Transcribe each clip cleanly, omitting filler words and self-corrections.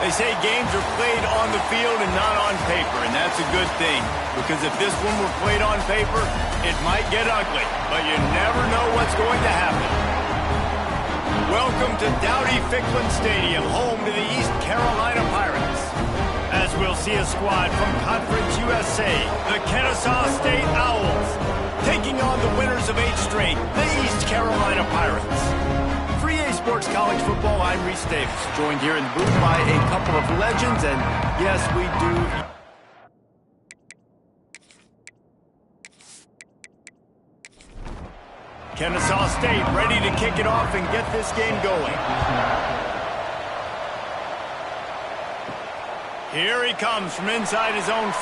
They say games are played on the field and not on paper, and that's a good thing. Because if this one were played on paper, it might get ugly, but you never know what's going to happen. Welcome to Dowdy-Ficklin Stadium, home to the East Carolina Pirates. As we'll see a squad from Conference USA, the Kennesaw State Owls, taking on the winners of 8 straight, the East Carolina Pirates. For EA Sports College Football, I'm Reese Davis, joined here in the booth by a couple of legends, and yes, we do. Kennesaw State ready to kick it off and get this game going. Here he comes from inside his own 5.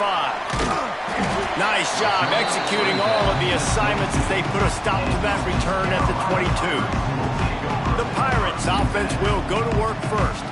Nice job executing all of the assignments as they put a stop to that return at the 22. The Pirates offense will go to work first.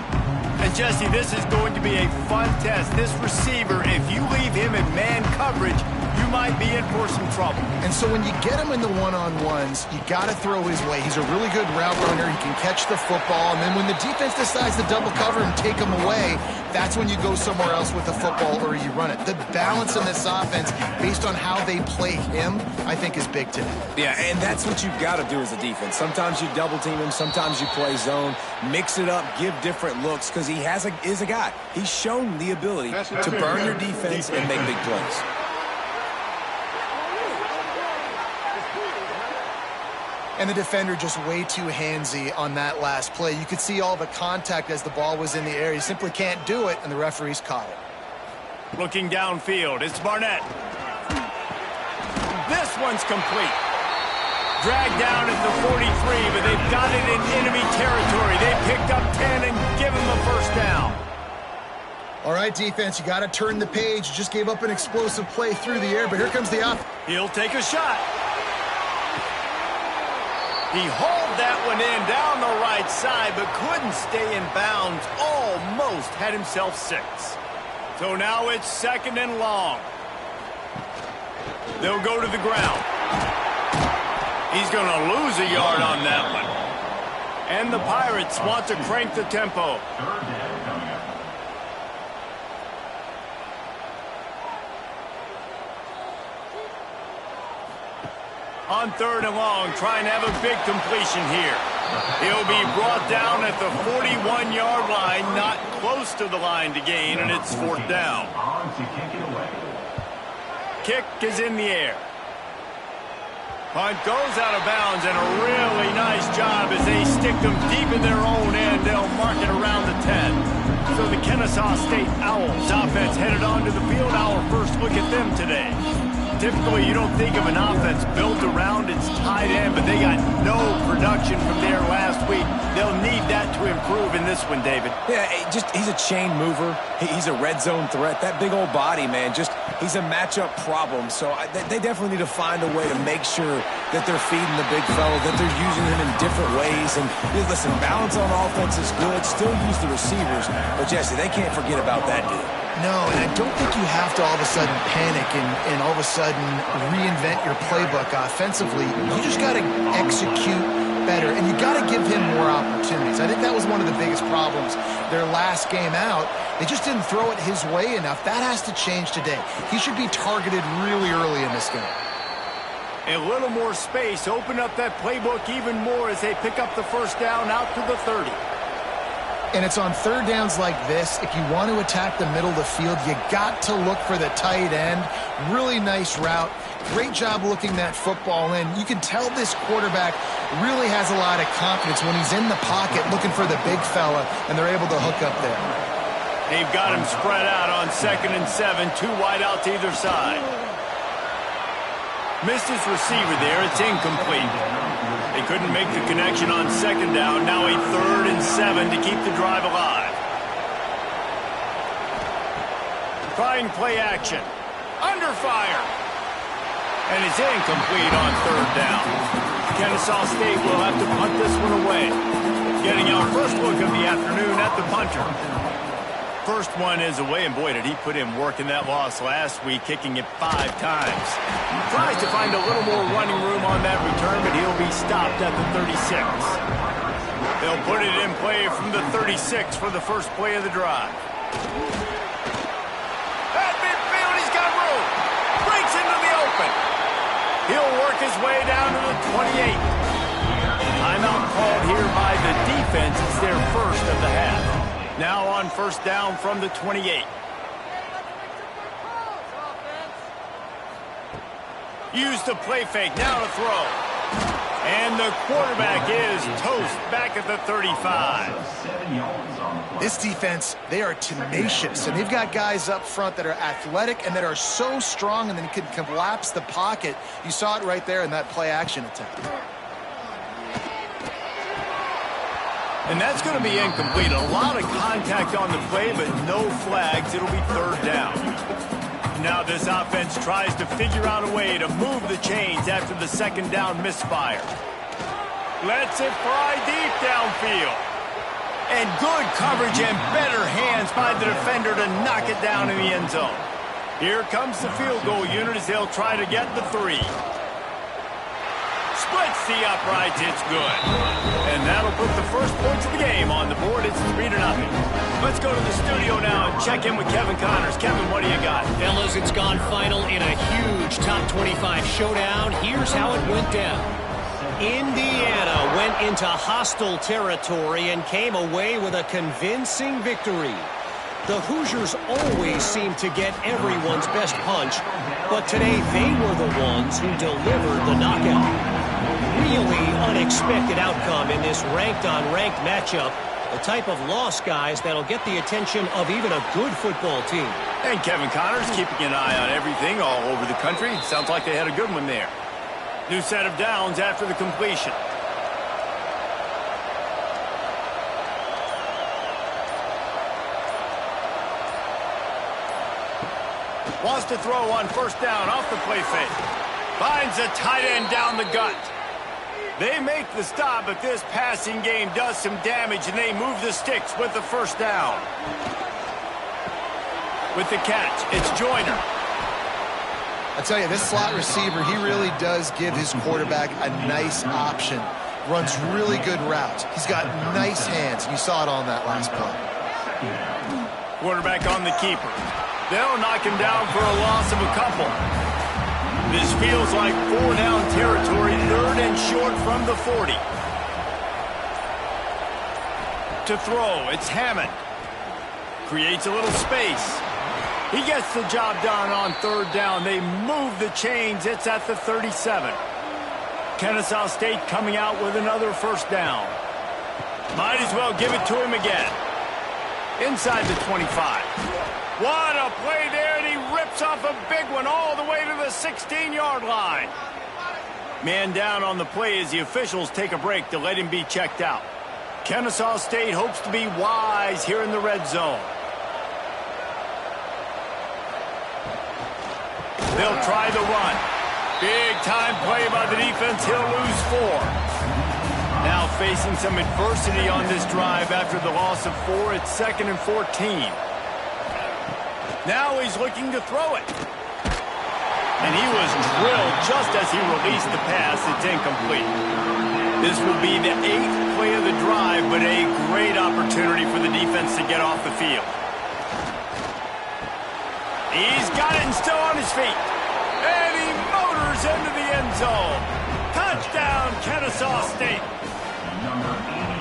And Jesse, this is going to be a fun test. This receiver, if you leave him in man coverage, you might be in for some trouble. And so when you get him in the one-on-ones, you got to throw his way. He's a really good route runner. He can catch the football. And then when the defense decides to double cover and take him away, that's when you go somewhere else with the football or you run it. The balance in this offense, based on how they play him, I think is big today. Yeah, and that's what you've got to do as a defense. Sometimes you double team him. Sometimes you play zone. Mix it up. Give different looks because he is a guy. He's shown the ability to burn your defense and make big plays. And the defender just way too handsy on that last play. You could see all the contact as the ball was in the air. He simply can't do it, and the referees caught it. Looking downfield, it's Barnett. This one's complete. Dragged down at the 43, but they've got it in enemy territory. They picked up 10 and give him the first down. All right, defense, you got to turn the page. You just gave up an explosive play through the air, but here comes the offense. He'll take a shot. He hauled that one in down the right side, but couldn't stay in bounds. Almost had himself 6. So now it's 2nd and long. They'll go to the ground. He's going to lose a yard on that one. And the Pirates want to crank the tempo. On 3rd and long, trying to have a big completion here. He'll be brought down at the 41-yard line, not close to the line to gain, and it's 4th down. Kick is in the air. Punt goes out of bounds, and a really nice job as they stick them deep in their own end. They'll mark it around the 10. So the Kennesaw State Owls offense headed onto the field. Our first look at them today. Typically, you don't think of an offense built around its tight end, but they got no production from there last week. They'll need that to improve in this one, David. Yeah, he's a chain mover. He's a red zone threat. That big old body, man, he's a matchup problem. So they definitely need to find a way to make sure that they're feeding the big fella, that they're using him in different ways. And listen, balance on offense is good. Still use the receivers. But, Jesse, they can't forget about that dude. No, and I don't think you have to all of a sudden panic and all of a sudden reinvent your playbook offensively. You just got to execute better, and you got to give him more opportunities. I think that was one of the biggest problems their last game out. They just didn't throw it his way enough. That has to change today. He should be targeted really early in this game. A little more space, open up that playbook even more as they pick up the first down out to the 30. And it's on 3rd downs like this. If you want to attack the middle of the field, you got to look for the tight end. Really nice route. Great job looking that football in. You can tell this quarterback really has a lot of confidence when he's in the pocket looking for the big fella, and they're able to hook up there. They've got him spread out on 2nd and 7, 2 wide out to either side. Missed his receiver there. It's incomplete. They couldn't make the connection on 2nd down. Now a 3rd and 7 to keep the drive alive. Trying play action. Under fire. And it's incomplete on 3rd down. Kennesaw State will have to punt this one away. Getting our first look of the afternoon at the punter. First one is away, and boy, did he put in work in that loss last week, kicking it 5 times. Tries to find a little more running room on that return, but he'll be stopped at the 36. They'll put it in play from the 36 for the first play of the drive. At midfield, he's got room. Breaks into the open. He'll work his way down to the 28. Timeout called here by the defense. It's their first of the half. Now on first down from the 28. Use the play fake. Now to throw. And the quarterback is toast back at the 35. This defense, they are tenacious, and they've got guys up front that are athletic and that are so strong and then can collapse the pocket. You saw it right there in that play-action attempt. And that's going to be incomplete. A lot of contact on the play, but no flags. It'll be third down. Now this offense tries to figure out a way to move the chains after the second down misfire. Lets it fly deep downfield. And good coverage and better hands by the defender to knock it down in the end zone. Here comes the field goal unit as they'll try to get the 3. Splits the uprights, it's good. And that'll put the first points of the game on the board. It's 3-0. Let's go to the studio now and check in with Kevin Connors. Kevin, what do you got? Fellas, it's gone final in a huge top 25 showdown. Here's how it went down. Indiana went into hostile territory and came away with a convincing victory. The Hoosiers always seem to get everyone's best punch, but today they were the ones who delivered the knockout. Really unexpected outcome in this ranked-on-ranked matchup. The type of loss, guys, that'll get the attention of even a good football team. And Kevin Connors keeping an eye on everything all over the country. Sounds like they had a good one there. New set of downs after the completion. Wants to throw on first down off the play fake. Finds a tight end down the gut. They make the stop, but this passing game does some damage, and they move the sticks with the first down. With the catch, it's Joyner. I tell you, this slot receiver, he really does give his quarterback a nice option. Runs really good routes. He's got nice hands. You saw it on that last play. Quarterback on the keeper. They'll knock him down for a loss of a couple. This feels like 4-down territory, third and short from the 40. To throw, it's Hammond. Creates a little space. He gets the job done on third down. They move the chains. It's at the 37. Kennesaw State coming out with another first down. Might as well give it to him again. Inside the 25. What a play there, and he rips off a big one all the way to the 16-yard line. Man down on the play as the officials take a break to let him be checked out. Kennesaw State hopes to be wise here in the red zone. They'll try the run. Big-time play by the defense. He'll lose 4. Now facing some adversity on this drive after the loss of 4. It's 2nd and 14. Now he's looking to throw it. And he was drilled just as he released the pass. It's incomplete. This will be the 8th play of the drive, but a great opportunity for the defense to get off the field. He's got it and still on his feet. And he motors into the end zone. Touchdown, Kennesaw State.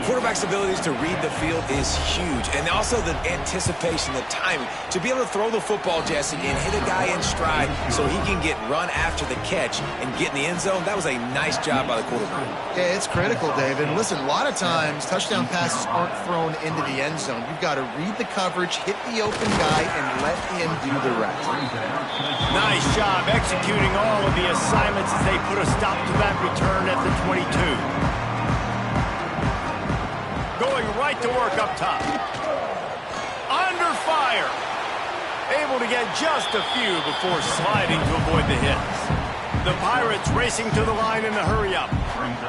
Quarterback's abilities to read the field is huge, and also the anticipation, the timing. To be able to throw the football, Jesse, and hit a guy in stride so he can get run after the catch and get in the end zone, that was a nice job by the quarterback. Yeah, it's critical, David. And listen, a lot of times touchdown passes aren't thrown into the end zone. You've got to read the coverage, hit the open guy, and let him do the rest. Nice job executing all of the assignments as they put a stop to that return at the 22. Going right to work up top. Under fire. Able to get just a few before sliding to avoid the hits. The Pirates racing to the line in the hurry-up.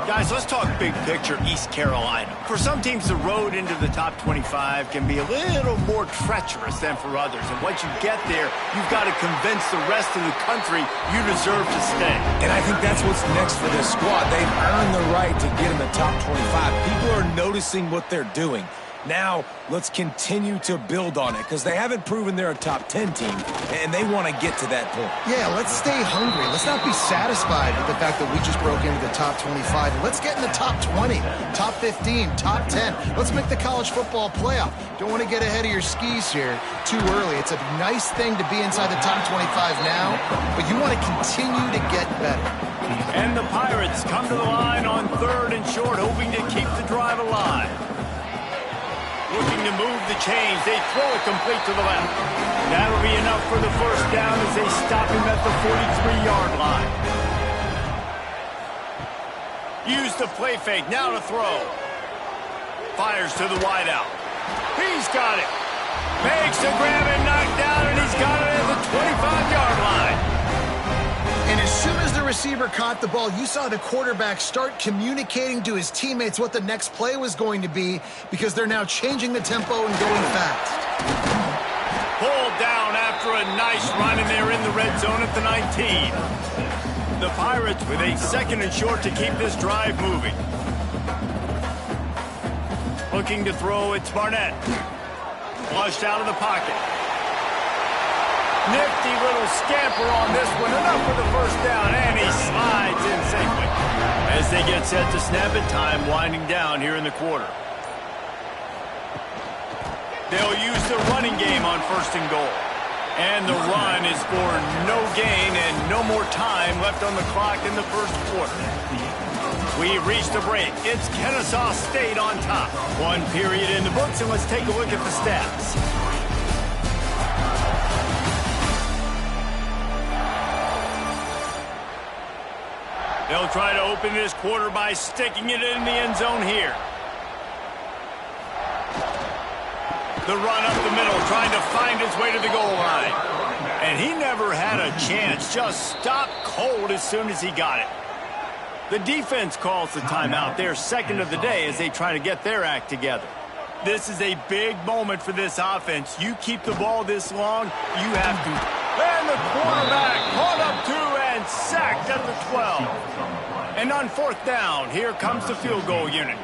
Guys, let's talk big picture East Carolina. For some teams, the road into the top 25 can be a little more treacherous than for others. And once you get there, you've got to convince the rest of the country you deserve to stay. And I think that's what's next for this squad. They've earned the right to get in the top 25. People are noticing what they're doing. Now, let's continue to build on it because they haven't proven they're a top 10 team, and they want to get to that point. Yeah, let's stay hungry. Let's not be satisfied with the fact that we just broke into the top 25. Let's get in the top 20, top 15, top 10. Let's make the college football playoff. Don't want to get ahead of your skis here too early. It's a nice thing to be inside the top 25 now, but you want to continue to get better. And the Pirates come to the line on 3rd and short, hoping to keep the drive alive. Looking to move the chains. They throw it complete to the left. That'll be enough for the first down as they stop him at the 43-yard line. Use the play fake. Now to throw. Fires to the wideout. He's got it. Makes the grab and knocked down, and he's got it at the 25-yard line. And as soon as the receiver caught the ball, you saw the quarterback start communicating to his teammates what the next play was going to be because they're now changing the tempo and going fast. Pulled down after a nice run, and they're in the red zone at the 19. The Pirates with a 2nd and short to keep this drive moving. Looking to throw, it's Barnett. Flushed out of the pocket. Nifty little scamper on this one. Enough for the first down, and he slides in safely. As they get set to snap it, time winding down here in the quarter. They'll use the running game on 1st and goal. And the run is for no gain and no more time left on the clock in the 1st quarter. We've reached a break. It's Kennesaw State on top. 1 period in the books, and let's take a look at the stats. They'll try to open this quarter by sticking it in the end zone here. The run up the middle, trying to find his way to the goal line. And he never had a chance, just stopped cold as soon as he got it. The defense calls the timeout, their 2nd of the day, as they try to get their act together. This is a big moment for this offense. You keep the ball this long, you have to. And the quarterback caught up 2 and sacked at the 12. And on 4th down, here comes the field goal unit.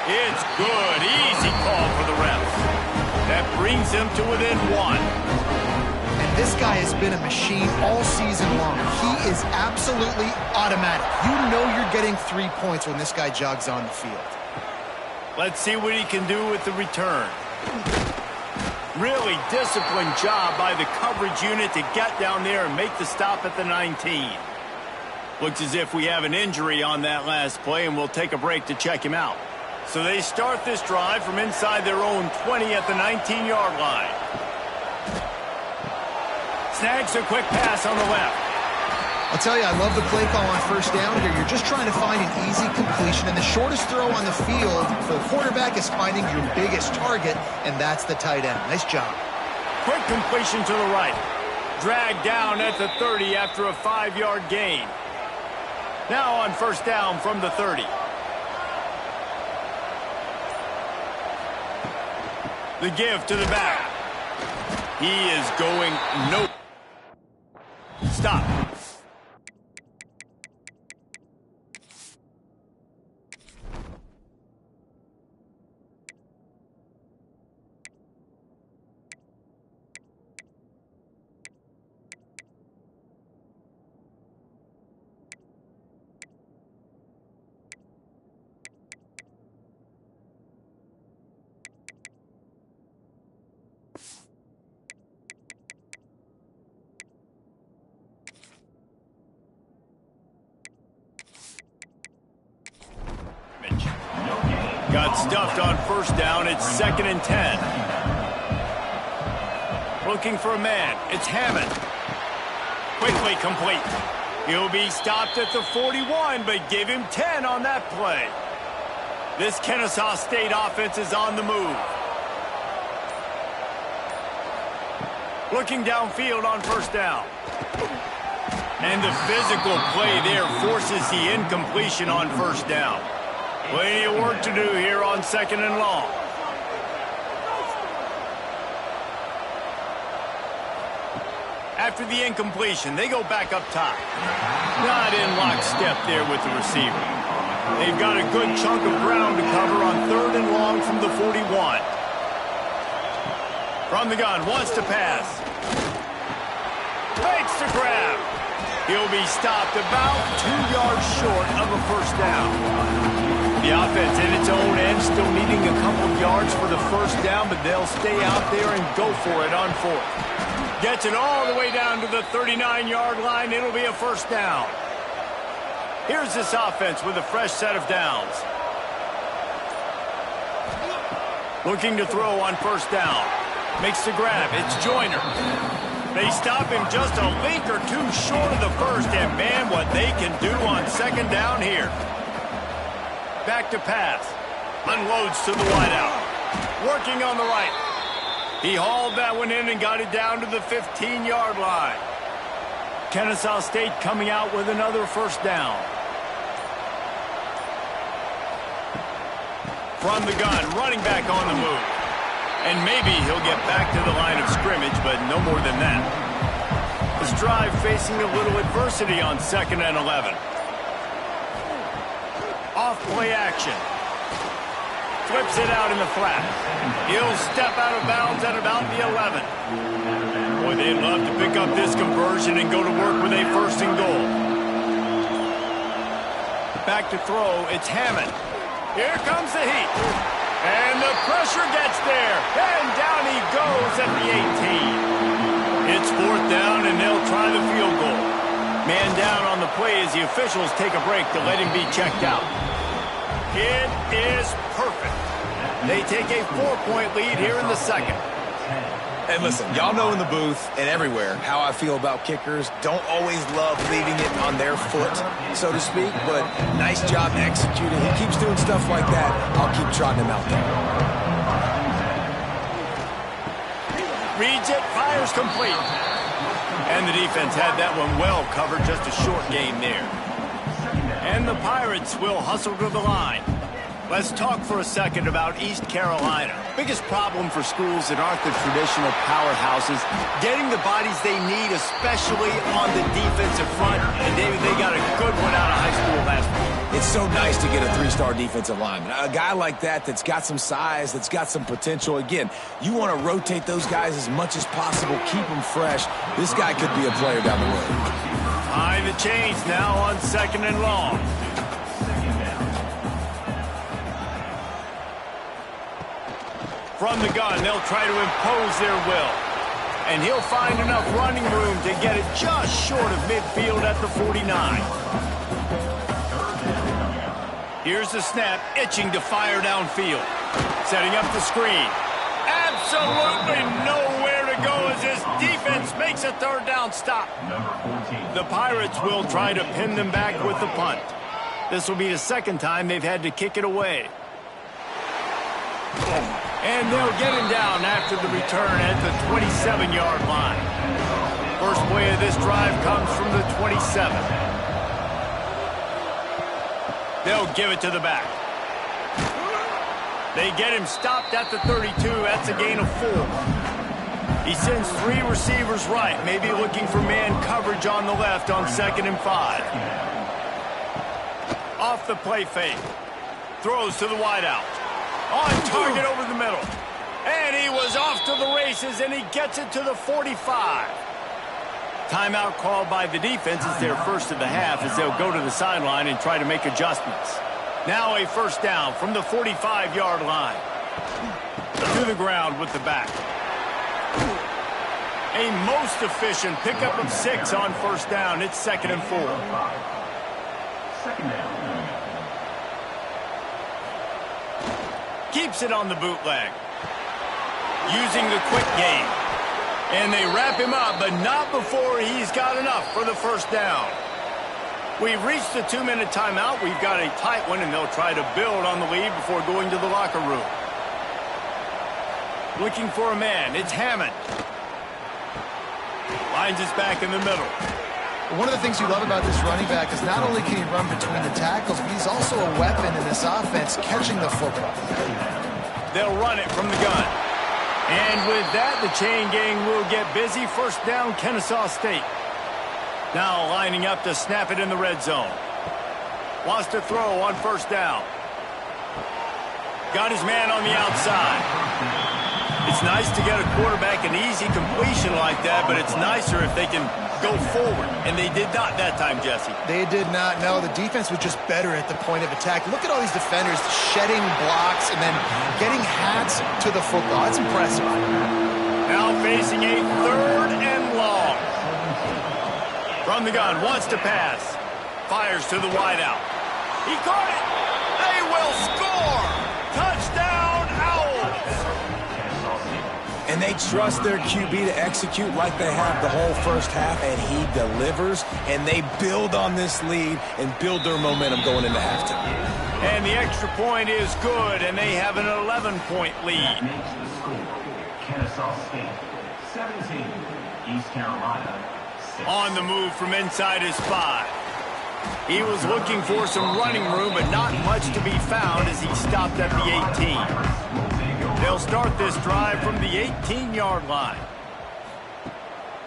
It's good. Easy call for the ref. That brings him to within 1. And this guy has been a machine all season long. He is absolutely automatic. You know you're getting 3 points when this guy jogs on the field. Let's see what he can do with the return. Really disciplined job by the coverage unit to get down there and make the stop at the 19. Looks as if we have an injury on that last play, and we'll take a break to check him out. So they start this drive from inside their own 20 at the 19-yard line. Snags a quick pass on the left. I'll tell you, I love the play call on 1st down here. You're just trying to find an easy completion, and the shortest throw on the field for a quarterback is finding your biggest target, and that's the tight end. Nice job. Quick completion to the right. Dragged down at the 30 after a 5-yard gain. Now on 1st down from the 30. The give to the back. He is going no. Stop. Got stuffed on 1st down. It's 2nd and 10. Looking for a man. It's Hammond. Quickly complete. He'll be stopped at the 41, but give him 10 on that play. This Kennesaw State offense is on the move. Looking downfield on first down. And the physical play there forces the incompletion on first down. Plenty of work to do here on 2nd and long. After the incompletion, they go back up top. Not in lockstep there with the receiver. They've got a good chunk of ground to cover on 3rd and long from the 41. From the gun, wants to pass. Makes the grab. He'll be stopped about 2 yards short of a first down. The offense in its own end still needing a couple yards for the first down, but they'll stay out there and go for it on 4th. Gets it all the way down to the 39-yard line. It'll be a first down. Here's this offense with a fresh set of downs. Looking to throw on first down. Makes the grab. It's Joyner. They stop him just a link or two short of the first, and man, what they can do on 2nd down here. Back to pass. Unloads to the wideout. Working on the right. He hauled that one in and got it down to the 15-yard line. Kennesaw State coming out with another first down. From the gun, running back on the move. And maybe he'll get back to the line of scrimmage, but no more than that. This drive facing a little adversity on 2nd and 11. Off play action. Flips it out in the flat. He'll step out of bounds at about the 11. Boy, they'd love to pick up this conversion and go to work with a 1st and goal. Back to throw, it's Hammond. Here comes the heat. And the pressure gets there. And down he goes at the 18. It's 4th down, and they'll try the field goal. Man down on the play as the officials take a break to let him be checked out. It is perfect. They take a 4-point lead here in the 2nd. And listen, y'all know in the booth and everywhere how I feel about kickers. Don't always love leaving it on their foot, so to speak, but nice job executing. He keeps doing stuff like that. I'll keep trotting him out there. Reads it, fires complete. And the defense had that one well covered, just a short gain there. And the Pirates will hustle to the line. Let's talk for a second about East Carolina. Biggest problem for schools that aren't the traditional powerhouses, getting the bodies they need, especially on the defensive front. And David, they got a good one out of high school last week. It's so nice to get a 3-star defensive lineman. A guy like that's got some size, that's got some potential. Again, you want to rotate those guys as much as possible, keep them fresh. This guy could be a player down the road. Behind the chains now on 2nd and long. From the gun, they'll try to impose their will. And he'll find enough running room to get it just short of midfield at the 49. Here's the snap, itching to fire downfield. Setting up the screen. Absolutely nowhere to go as his defense makes a 3rd down stop. The Pirates will try to pin them back with the punt. This will be the 2nd time they've had to kick it away. And they'll get him down after the return at the 27-yard line. First play of this drive comes from the 27. They'll give it to the back. They get him stopped at the 32. That's a gain of 4. He sends 3 receivers right, maybe looking for man coverage on the left on 2nd and 5. Off the play fake. Throws to the wideout. On target over the middle. And he was off to the races, and he gets it to the 45. Timeout called by the defense is their first of the half as they'll go to the sideline and try to make adjustments. Now a first down from the 45-yard line. To the ground with the back. A most efficient pickup of 6 on first down. It's 2nd and 4. 2nd down. Keeps it on the bootleg. Using the quick game. And they wrap him up, but not before he's got enough for the first down. We've reached the 2-minute timeout. We've got a tight one, and they'll try to build on the lead before going to the locker room. Looking for a man. It's Hammond. Lines his back in the middle. One of the things you love about this running back is not only can he run between the tackles, but he's also a weapon in this offense catching the football. They'll run it from the gun. And with that, the chain gang will get busy. First down, Kennesaw State. Now lining up to snap it in the red zone. Wants to throw on first down. Got his man on the outside. It's nice to get a quarterback an easy completion like that, but it's nicer if they can go forward. And they did not that time, Jesse. They did not. No, the defense was just better at the point of attack. Look at all these defenders shedding blocks and then getting hats to the football. That's impressive. Now facing a third and long. From the gun, wants to pass. Fires to the wideout. He caught it. They will score. Touchdown, Owls. And they trust their QB to execute like they have the whole first half, and he delivers, and they build on this lead and build their momentum going into halftime. And the extra point is good, and they have an 11-point lead. Kennesaw State, 17, East Carolina, 6. On the move from inside his 5. He was looking for some running room, but not much to be found as he stopped at the 18. They'll start this drive from the 18-yard line.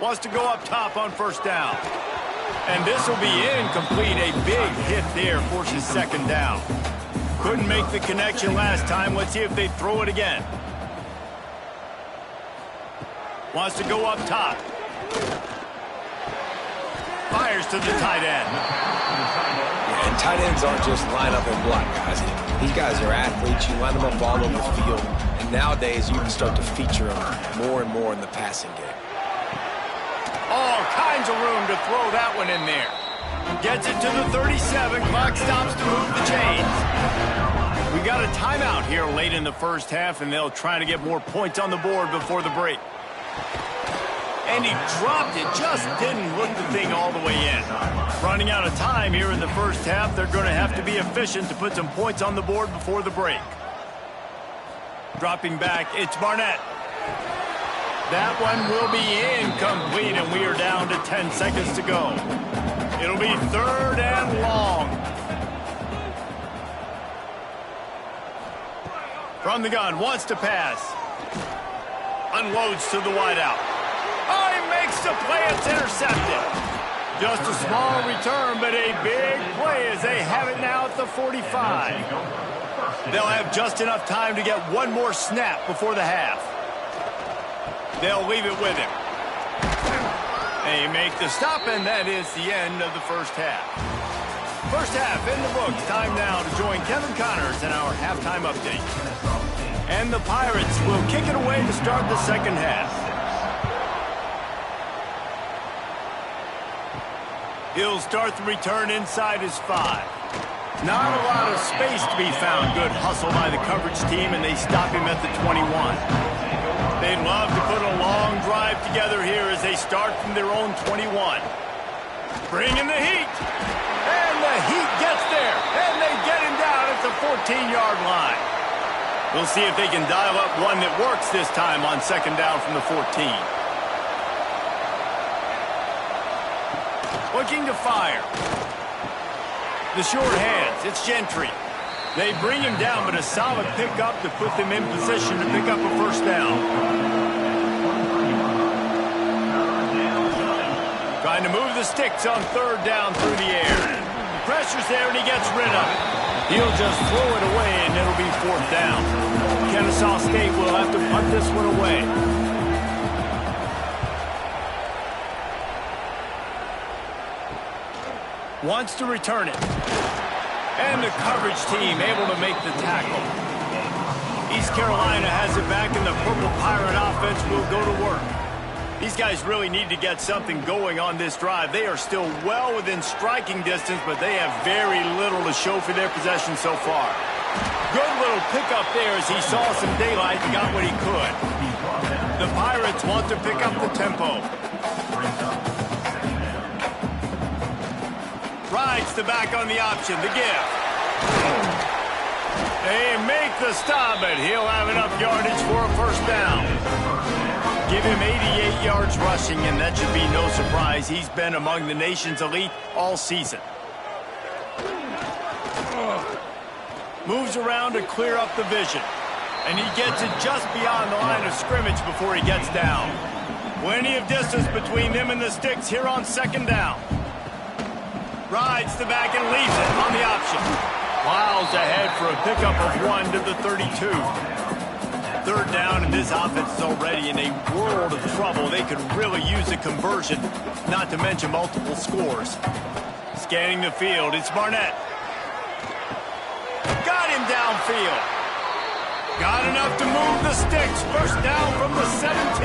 Wants to go up top on first down. And this will be incomplete. A big hit there forces second down. Couldn't make the connection last time. Let's see if they throw it again. Wants to go up top. Fires to the tight end. Yeah, and tight ends aren't just line up and block guys. These guys are athletes. You line them up all over the field. And nowadays, you can start to feature them more and more in the passing game. All kinds of room to throw that one in there. Gets it to the 37. Clock stops to move the chains. We got a timeout here late in the first half, and they'll try to get more points on the board before the break. And he dropped it, just didn't look the thing all the way in. Running out of time here in the first half, they're going to have to be efficient to put some points on the board before the break. Dropping back, it's Barnett. That one will be incomplete, and we are down to 10 seconds to go. It'll be third and long. From the gun, wants to pass. Unloads to the wideout. Oh, he makes the play. It's intercepted. Just a small return, but a big play as they have it now at the 45. They'll have just enough time to get one more snap before the half. They'll leave it with him. They make the stop, and that is the end of the first half. First half in the books. Time now to join Kevin Connors in our halftime update. And the Pirates will kick it away to start the second half. He'll start the return inside his 5. Not a lot of space to be found. Good hustle by the coverage team, and they stop him at the 21. They'd love to put a long drive together here as they start from their own 21. Bringing the heat. And the heat gets there. And they get him down at the 14-yard line. We'll see if they can dial up one that works this time on second down from the 14. Looking to fire. The short hands. It's Gentry. They bring him down, but a solid pickup to put them in position to pick up a first down. Trying to move the sticks on third down through the air. Pressure's there, and he gets rid of it. He'll just throw it away, and it'll be fourth down. Kennesaw State will have to punt this one away. Wants to return it. And the coverage team able to make the tackle. East Carolina has it back, and the Purple Pirate offense will go to work. These guys really need to get something going on this drive. They are still well within striking distance, but they have very little to show for their possession so far. Good little pickup there as he saw some daylight and got what he could. The Pirates want to pick up the tempo. Rides the back on the option, the give. They make the stop, but he'll have enough yardage for a first down. Give him 88 yards rushing, and that should be no surprise. He's been among the nation's elite all season. Moves around to clear up the vision. And he gets it just beyond the line of scrimmage before he gets down. Plenty of distance between them and the sticks here on second down. Rides the back and leaves it on the option. Plows ahead for a pickup of 1 to the 32. Third down, and this offense is already in a world of trouble. They could really use a conversion, not to mention multiple scores. Scanning the field, it's Barnett. Got him downfield. Got enough to move the sticks. First down from the 17.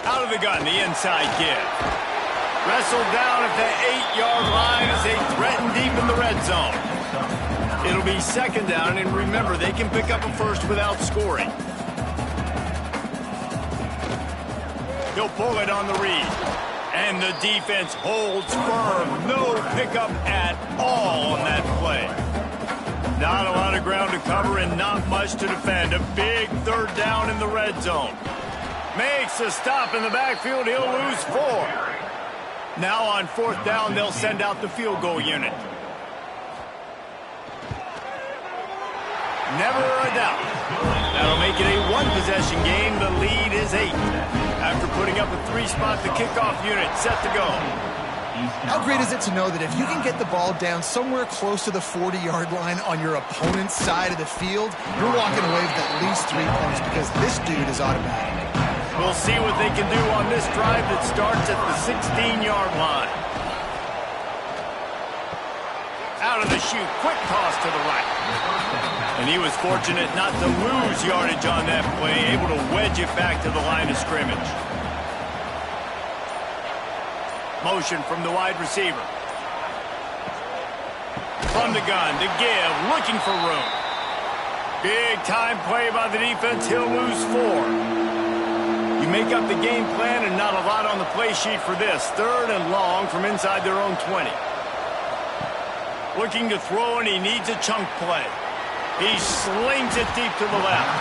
Out of the gun, the inside give. Wrestled down at the 8-yard line as they threaten deep in the red zone. It'll be second down, and remember, they can pick up a first without scoring. He'll pull it on the read. And the defense holds firm. No pickup at all on that play. Not a lot of ground to cover and not much to defend. A big third down in the red zone. Makes a stop in the backfield. He'll lose 4. Now on fourth down, they'll send out the field goal unit. Never a doubt. That'll make it a one-possession game. The lead is 8. After putting up a 3-spot, the kickoff unit set to go. How great is it to know that if you can get the ball down somewhere close to the 40-yard line on your opponent's side of the field, you're walking away with at least 3 points because this dude is automatic. We'll see what they can do on this drive that starts at the 16-yard line. Out of the chute, quick toss to the right. And he was fortunate not to lose yardage on that play, able to wedge it back to the line of scrimmage. Motion from the wide receiver. From the gun, to give, looking for room. Big time play by the defense, he'll lose 4. You make up the game plan and not a lot on the play sheet for this. Third and long from inside their own 20. Looking to throw, and he needs a chunk play. He slings it deep to the left.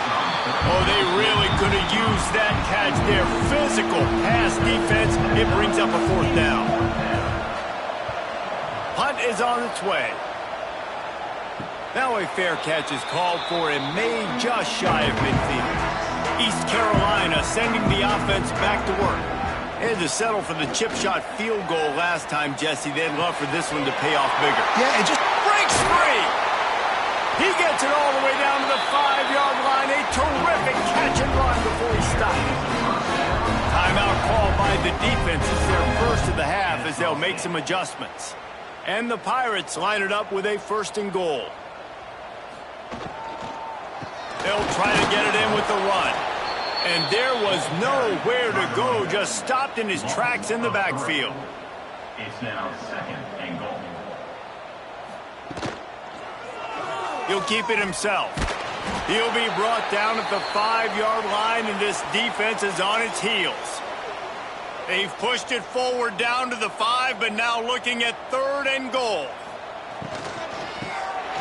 Oh, they really could have used that catch there. Physical pass defense. It brings up a fourth down. Punt is on its way. Now a fair catch is called for and made just shy of midfield. East Carolina sending the offense back to work. They had to settle for the chip shot field goal last time, Jesse. They'd love for this one to pay off bigger. Yeah, it just breaks free. He gets it all the way down to the 5-yard line. A terrific catch and run before he stopped. Timeout called by the defense. It's their first of the half as they'll make some adjustments. And the Pirates line it up with a first and goal. They'll try to get it in with the run. And there was nowhere to go, just stopped in his tracks in the backfield. It's now second and goal. He'll keep it himself. He'll be brought down at the 5-yard line, and this defense is on its heels. They've pushed it forward down to the 5, but now looking at third and goal.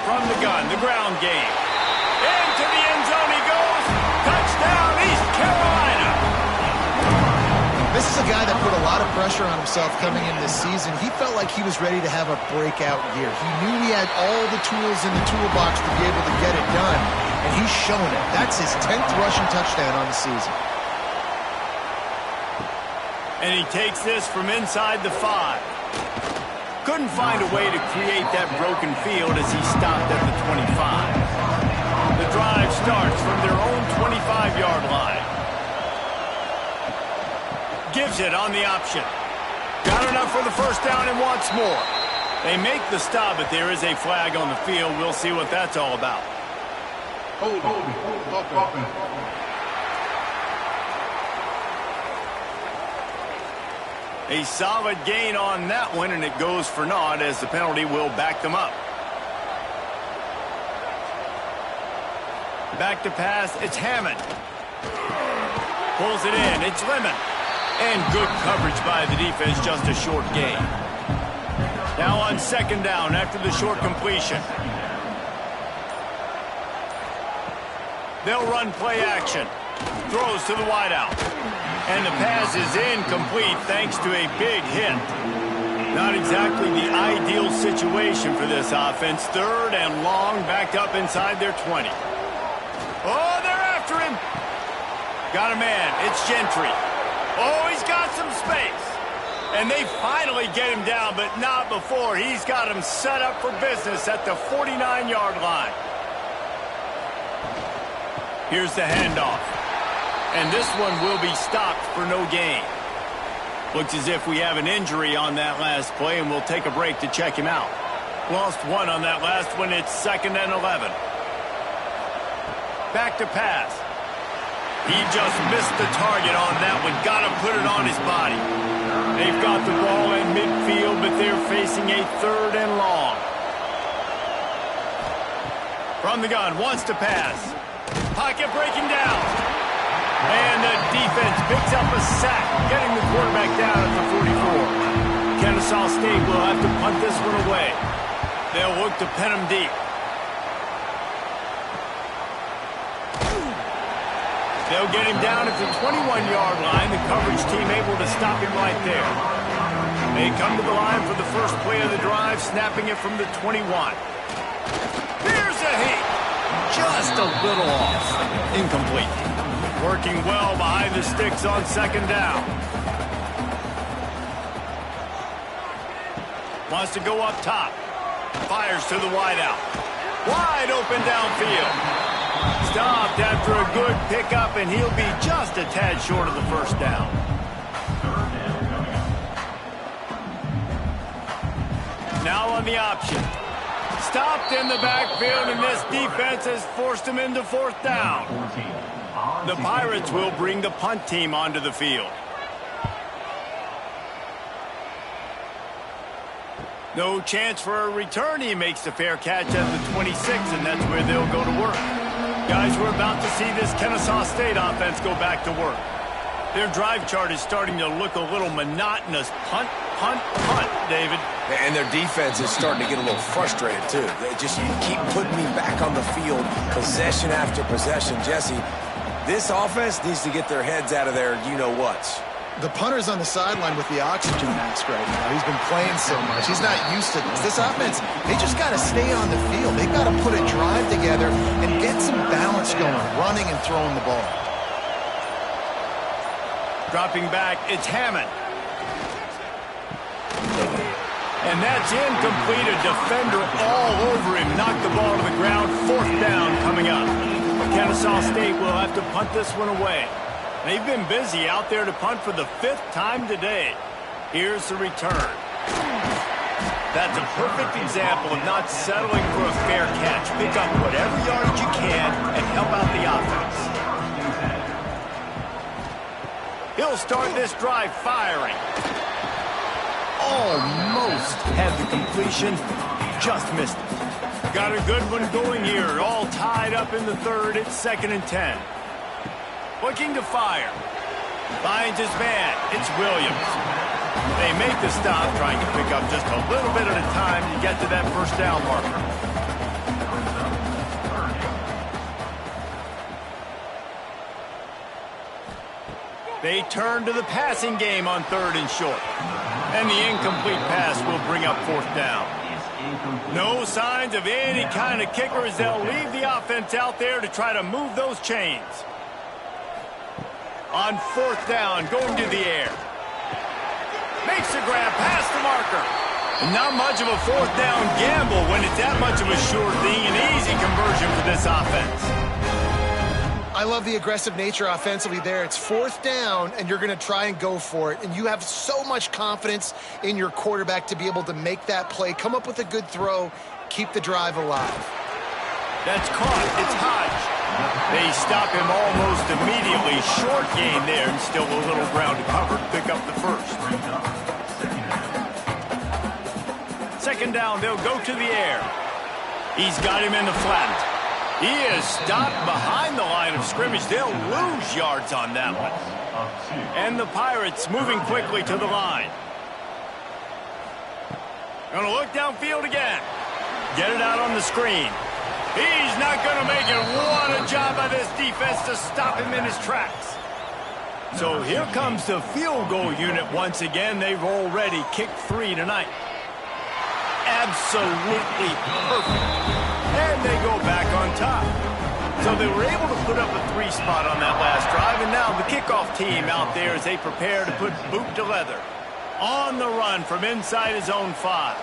From the gun, the ground game. Into the end zone he goes. Touchdown, East Carolina. This is a guy that put a lot of pressure on himself coming into this season. He felt like he was ready to have a breakout year. He knew he had all the tools in the toolbox to be able to get it done, and he's shown it. That's his 10th rushing touchdown on the season. And he takes this from inside the 5. Couldn't find a way to create that broken field as he stopped at the 25. The drive starts from their own 25-yard line. Gives it on the option. Got enough for the first down and wants more. They make the stop, but there is a flag on the field. We'll see what that's all about. Hold. A solid gain on that one, and it goes for naught as the penalty will back them up. Back to pass, it's Hammond. Pulls it in, it's Lemon. And good coverage by the defense, just a short gain. Now on second down after the short completion. They'll run play action. Throws to the wideout. And the pass is incomplete thanks to a big hit. Not exactly the ideal situation for this offense. Third and long, backed up inside their 20. Oh, they're after him. Got a man. It's Gentry. Oh, he's got some space. And they finally get him down, but not before. He's got him set up for business at the 49-yard line. Here's the handoff. And this one will be stopped for no gain. Looks as if we have an injury on that last play, and we'll take a break to check him out. Lost one on that last one. It's 2nd and 11. Back to pass. He just missed the target on that one. Got to put it on his body. They've got the ball in midfield, but they're facing a 3rd and long. From the gun, wants to pass. Pocket breaking down. And the defense picks up a sack, getting the quarterback down at the 44. Kennesaw State will have to punt this one away. They'll look to pin him deep. They'll get him down at the 21-yard line. The coverage team able to stop him right there. They come to the line for the first play of the drive, snapping it from the 21. Here's a hit. Just a little off. Incomplete. Working well behind the sticks on second down. Wants to go up top. Fires to the wideout. Wide open downfield. Stopped after a good pickup, and he'll be just a tad short of the first down. Now on the option. Stopped in the backfield, and this defense has forced him into 4th down. The Pirates will bring the punt team onto the field. No chance for a return. He makes the fair catch at the 26, and that's where they'll go to work. Guys, we're about to see this Kennesaw State offense go back to work. Their drive chart is starting to look a little monotonous. Punt, punt, punt, David. And their defense is starting to get a little frustrated, too. They just keep putting me back on the field, possession after possession. Jesse, this offense needs to get their heads out of their you-know-whats. The punter's on the sideline with the oxygen mask right now. He's been playing so much. He's not used to this. This offense, they just got to stay on the field. They've got to put a drive together and get some balance going, running and throwing the ball. Dropping back, it's Hammond. And that's incomplete. A defender all over him. Knocked the ball to the ground. 4th down coming up. Kennesaw State will have to punt this one away. They've been busy out there to punt for the 5th time today. Here's the return. That's a perfect example of not settling for a fair catch. Pick up whatever yardage you can and help out the offense. He'll start this drive firing. Almost had the completion. Just missed it. Got a good one going here. All tied up in the 3rd. It's 2nd and 10. Looking to fire. Finds his man. It's Williams. They make the stop, trying to pick up just a little bit at a time to get to that 1st down marker. They turn to the passing game on 3rd and short. And the incomplete pass will bring up 4th down. No signs of any kind of kicker as they'll leave the offense out there to try to move those chains. On 4th down, going to the air. Makes the grab past the marker. And not much of a 4th down gamble when it's that much of a sure thing. An easy conversion for this offense. I love the aggressive nature offensively there. It's 4th down, and you're going to try and go for it. And you have so much confidence in your quarterback to be able to make that play, come up with a good throw, keep the drive alive. That's caught. It's Hodge. They stop him almost immediately. Short gain there, and still a little ground to cover to pick up the 1st. 2nd down, they'll go to the air. He's got him in the flat. He is stopped behind the line of scrimmage. They'll lose yards on that one. And the Pirates moving quickly to the line. Gonna look downfield again. Get it out on the screen. He's not gonna make it. What a job by this defense to stop him in his tracks. So here comes the field goal unit once again. They've already kicked 3 tonight. Absolutely perfect. And they go back on top. So they were able to put up a 3 spot on that last drive, and now the kickoff team out there as they prepare to put boot to leather. On the run from inside his own 5.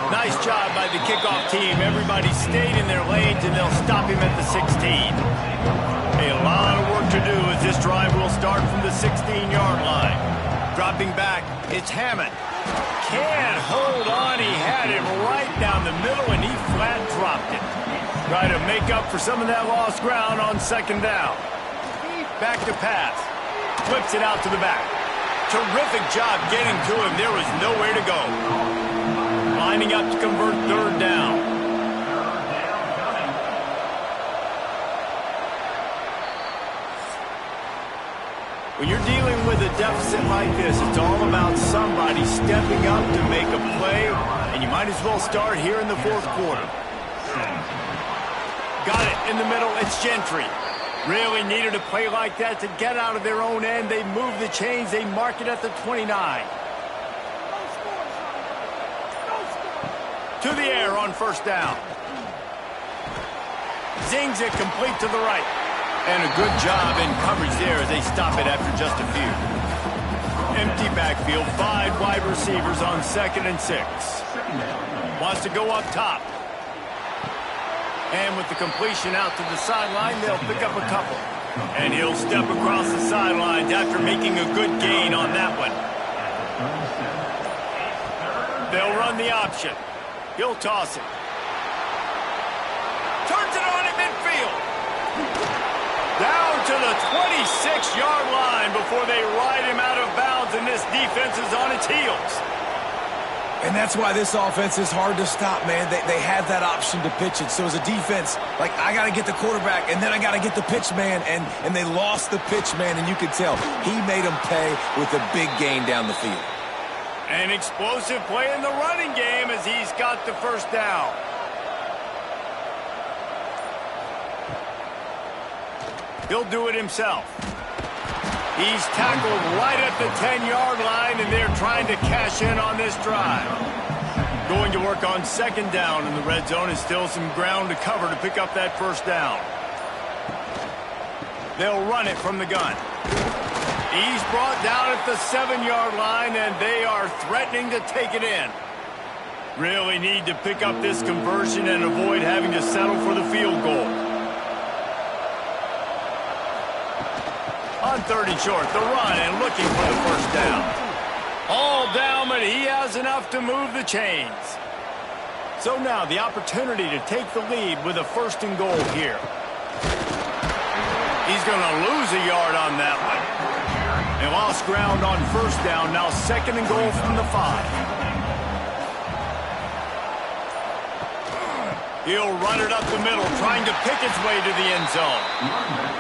Nice job by the kickoff team. Everybody stayed in their lanes, and they'll stop him at the 16. A lot of work to do as this drive will start from the 16-yard line. Dropping back, it's Hammond. Can't hold on. He had him right down the middle, and he flat dropped it. Try to make up for some of that lost ground on second down. Back to pass. Flips it out to the back. Terrific job getting to him. There was nowhere to go. Lining up to convert third down. When you're dealing with a deficit like this, it's all about somebody stepping up to make a play, and you might as well start here in the fourth quarter. Got it in the middle. It's Gentry. Really needed a play like that to get out of their own end. They move the chains. They mark it at the 29. To the air on first down. Zings it complete to the right. And a good job in coverage there as they stop it after just a few. Empty backfield, 5 wide receivers on 2nd and 6. Wants to go up top. And with the completion out to the sideline, they'll pick up a couple. And he'll step across the sidelines after making a good gain on that one. They'll run the option. He'll toss it. Turns it on at midfield. Down to the 26-yard line before they ride him out of bounds, and this defense is on its heels. And that's why this offense is hard to stop, man. They have that option to pitch it. So as a defense, like, I got to get the quarterback, and then I got to get the pitch man, and they lost the pitch man, and you could tell he made them pay with a big gain down the field. An explosive play in the running game as he's got the first down. He'll do it himself. He's tackled right at the 10-yard line, and they're trying to cash in on this drive. Going to work on second down in the red zone, and still some ground to cover to pick up that first down. They'll run it from the gun. He's brought down at the 7-yard line, and they are threatening to take it in. Really need to pick up this conversion and avoid having to settle for the field goal. On 3rd and short, the run and looking for the first down. All down, but he has enough to move the chains. So now the opportunity to take the lead with a 1st and goal here. He's going to lose a yard on that one. They lost ground on first down, now 2nd and goal from the 5. He'll run it up the middle, trying to pick its way to the end zone.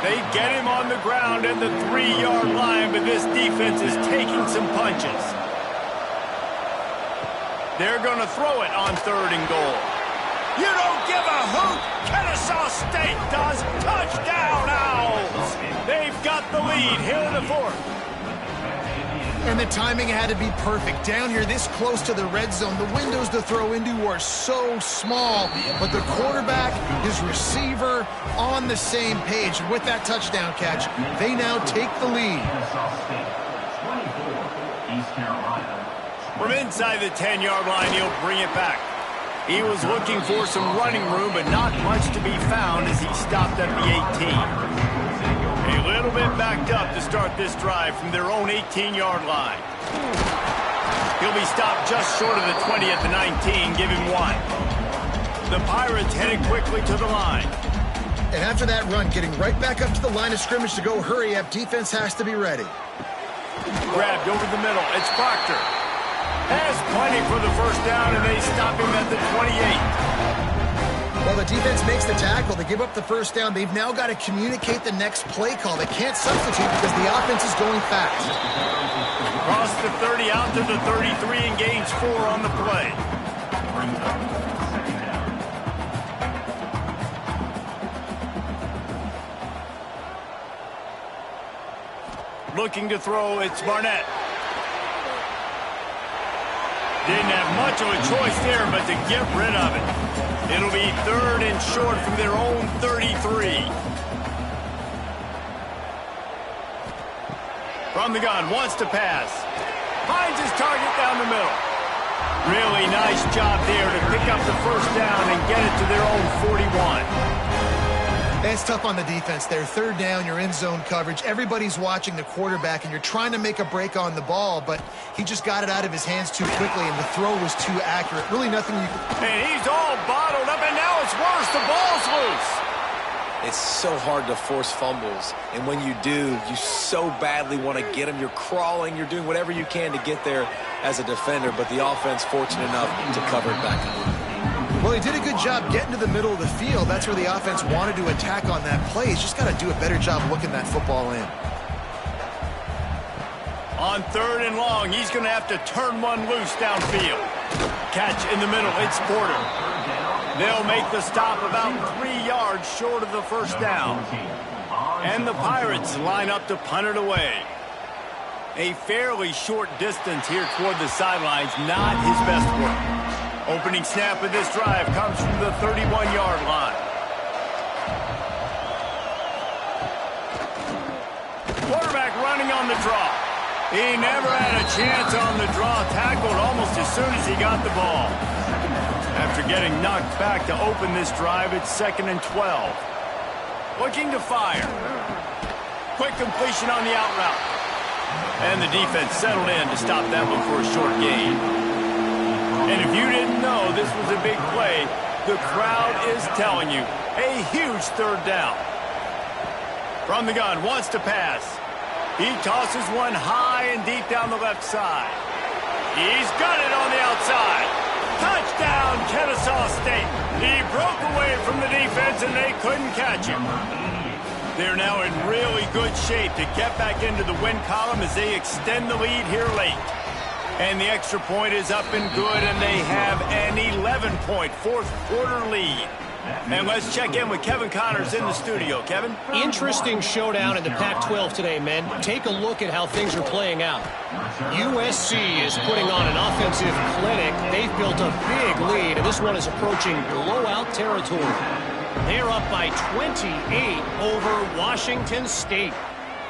They get him on the ground at the 3-yard line, but this defense is taking some punches. They're going to throw it on 3rd and goal. You don't give a hoot. Kennesaw State does. Touchdown, Owls. They've got the lead here in the 4th. And the timing had to be perfect. Down here this close to the red zone, the windows to throw into are so small, but the quarterback, his receiver, on the same page. And with that touchdown catch, they now take the lead. From inside the 10-yard line, he'll bring it back. He was looking for some running room, but not much to be found as he stopped at the 18. A little bit backed up to start this drive from their own 18-yard line. He'll be stopped just short of the 20 at the 19, give him 1. The Pirates headed quickly to the line. And after that run, getting right back up to the line of scrimmage to go hurry up, defense has to be ready. Grabbed over the middle, it's Proctor. Has plenty for the first down, and they stop him at the 28. While the defense makes the tackle, they give up the first down. They've now got to communicate the next play call. They can't substitute because the offense is going fast. Across the 30, out to the 33, and gains 4 on the play. Looking to throw, it's Barnett. Didn't have much of a choice there but to get rid of it. It'll be 3rd and short from their own 33. From the gun, wants to pass. Finds his target down the middle. Really nice job there to pick up the first down and get it to their own 41. It's tough on the defense there. 3rd down, you're in zone coverage. Everybody's watching the quarterback, and you're trying to make a break on the ball, but he just got it out of his hands too quickly, and the throw was too accurate. Really nothing you can... And he's all bottled up, and now it's worse. The ball's loose. It's so hard to force fumbles, and when you do, you so badly want to get them. You're crawling, you're doing whatever you can to get there as a defender, but the offense fortunate enough to cover it back up. Well, he did a good job getting to the middle of the field. That's where the offense wanted to attack on that play. He's just got to do a better job looking that football in. On 3rd and long, he's going to have to turn one loose downfield. Catch in the middle, it's Porter. They'll make the stop about 3 yards short of the first down. And the Pirates line up to punt it away. A fairly short distance here toward the sidelines, not his best work. Opening snap of this drive comes from the 31-yard line. Quarterback running on the draw. He never had a chance on the draw, tackled almost as soon as he got the ball. After getting knocked back to open this drive, it's 2nd and 12. Looking to fire. Quick completion on the out route. And the defense settled in to stop that one for a short gain. And if you didn't know this was a big play, the crowd is telling you, a huge 3rd down. From the gun, wants to pass. He tosses one high and deep down the left side. He's got it on the outside. Touchdown, Kennesaw State. He broke away from the defense and they couldn't catch him. They're now in really good shape to get back into the win column as they extend the lead here late. And the extra point is up and good, and they have an 11-point fourth-quarter lead. And let's check in with Kevin Connors in the studio. Kevin? Interesting showdown in the Pac-12 today, men. Take a look at how things are playing out. USC is putting on an offensive clinic. They've built a big lead, and this one is approaching blowout territory. They're up by 28 over Washington State.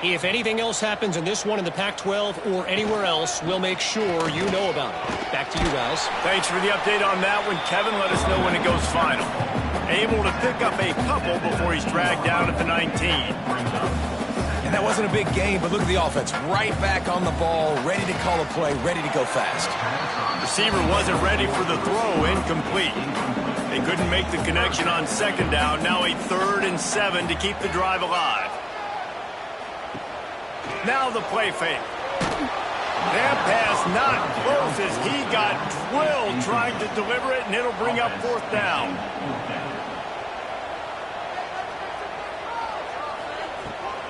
If anything else happens in this one in the Pac-12 or anywhere else, we'll make sure you know about it. Back to you guys. Thanks for the update on that one, Kevin. Let us know when it goes final. Able to pick up a couple before he's dragged down at the 19. And that wasn't a big game, but look at the offense. Right back on the ball, ready to call a play, ready to go fast. Receiver wasn't ready for the throw, incomplete. They couldn't make the connection on 2nd down. Now a 3rd and 7 to keep the drive alive. Now the play fake. That pass not close as he got drilled trying to deliver it, and it'll bring up 4th down.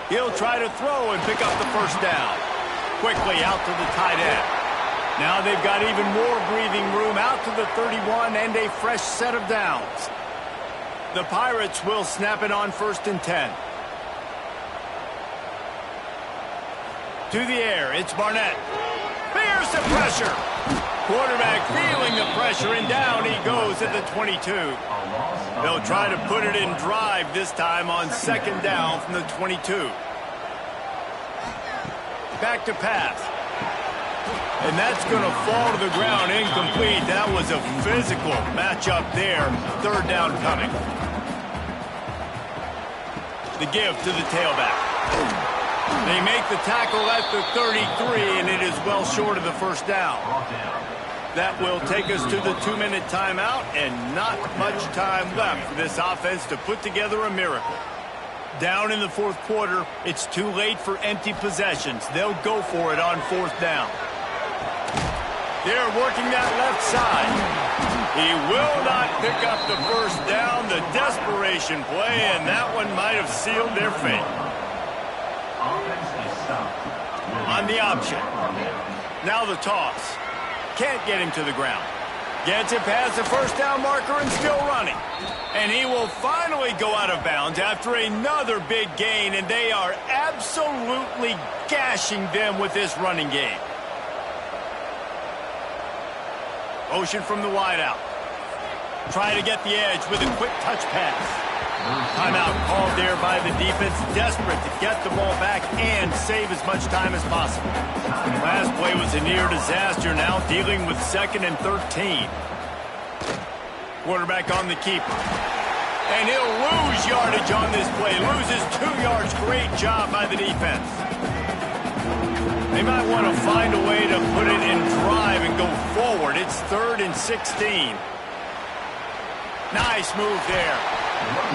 He'll try to throw and pick up the first down. Quickly out to the tight end. Now they've got even more breathing room out to the 31 and a fresh set of downs. The Pirates will snap it on 1st and 10. To the air, it's Barnett. Fierce the pressure. Quarterback feeling the pressure, and down he goes at the 22. They'll try to put it in drive this time on 2nd down from the 22. Back to pass. And that's going to fall to the ground incomplete. That was a physical matchup there. 3rd down coming. The give to the tailback. They make the tackle at the 33, and it is well short of the first down. That will take us to the 2-minute timeout, and not much time left for this offense to put together a miracle. Down in the 4th quarter, it's too late for empty possessions. They'll go for it on 4th down. They're working that left side. He will not pick up the first down. The desperation play, and that one might have sealed their fate. On the option. Now the toss. Can't get him to the ground. Gets it past the first down marker and still running. And he will finally go out of bounds after another big gain, and they are absolutely gashing them with this running game. Motion from the wideout. Try to get the edge with a quick touch pass. Timeout called there by the defense, desperate to get the ball back and save as much time as possible. The last play was a near disaster, now dealing with 2nd and 13. Quarterback on the keeper. And he'll lose yardage on this play. Loses 2 yards. Great job by the defense. They might want to find a way to put it in drive and go forward. It's 3rd and 16. Nice move there.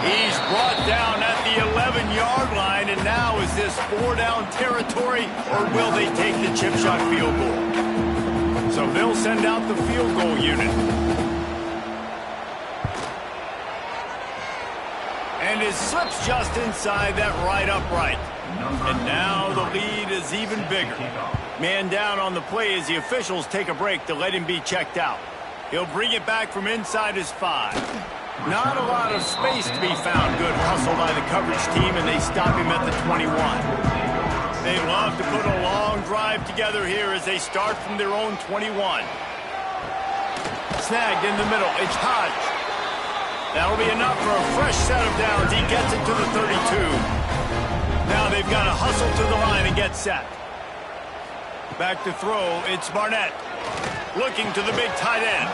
He's brought down at the 11-yard line, and now is this 4-down territory, or will they take the chip shot field goal? So they'll send out the field goal unit. And it slips just inside that right upright. And now the lead is even bigger. Man down on the play as the officials take a break to let him be checked out. He'll bring it back from inside his 5. Not a lot of space to be found. Good hustle by the coverage team, and they stop him at the 21. They love to put a long drive together here as they start from their own 21. Snagged in the middle. It's Hodge. That'll be enough for a fresh set of downs. He gets it to the 32. Now they've got to hustle to the line and get set. Back to throw. It's Barnett. Looking to the big tight end.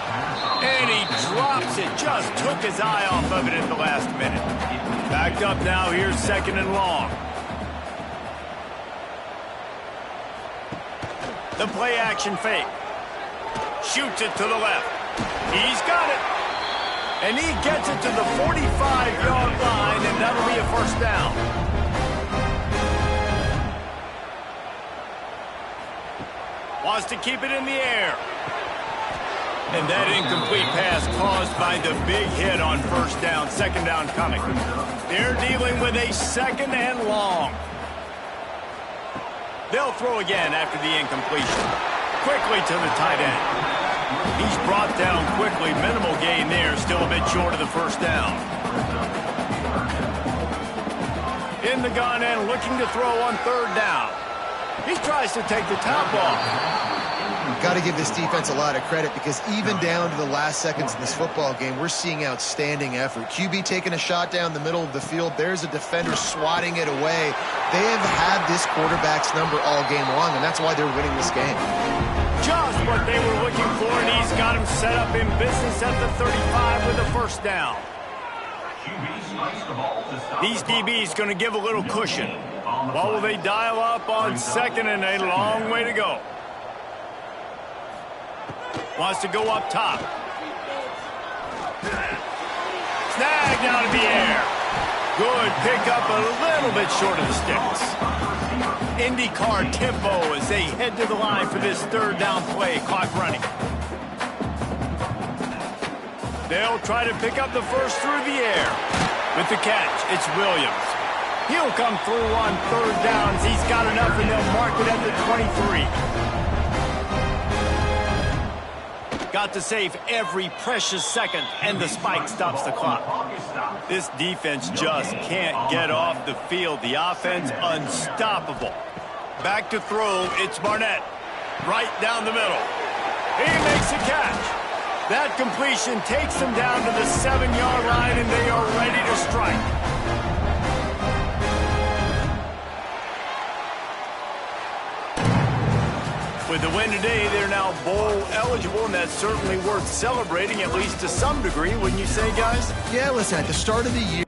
And he drops it. Just took his eye off of it at the last minute. Backed up now. Here's 2nd and long. The play action fake. Shoots it to the left. He's got it. And he gets it to the 45-yard line, and that'll be a first down. Wants to keep it in the air. And that incomplete pass caused by the big hit on first down. 2nd down coming. They're dealing with a 2nd and long. They'll throw again after the incompletion. Quickly to the tight end. He's brought down quickly. Minimal gain there. Still a bit short of the first down. In the gun and looking to throw on 3rd down. He tries to take the top off. Got to give this defense a lot of credit because even down to the last seconds in this football game, we're seeing outstanding effort. QB taking a shot down the middle of the field. There's a defender swatting it away. They have had this quarterback's number all game long, and that's why they're winning this game. Just what they were looking for, and he's got him set up in business at the 35 with a first down. These DBs going to give a little cushion. What will they dial up on 2nd and a long way to go? Wants to go up top. Snagged out of the air. Good pickup, a little bit short of the sticks. IndyCar tempo as they head to the line for this 3rd down play. Clock running. They'll try to pick up the first through the air. With the catch, it's Williams. He'll come through on 3rd downs. He's got enough, and they'll mark it at the 23. Got to save every precious second, and the spike stops the clock. This defense just can't get off the field. The offense unstoppable. Back to throw. It's Barnett. Right down the middle. He makes a catch. That completion takes them down to the 7-yard line, and they are ready to strike. With the win today, they're now bowl eligible, and that's certainly worth celebrating, at least to some degree, wouldn't you say, guys? Yeah, listen, at the start of the year,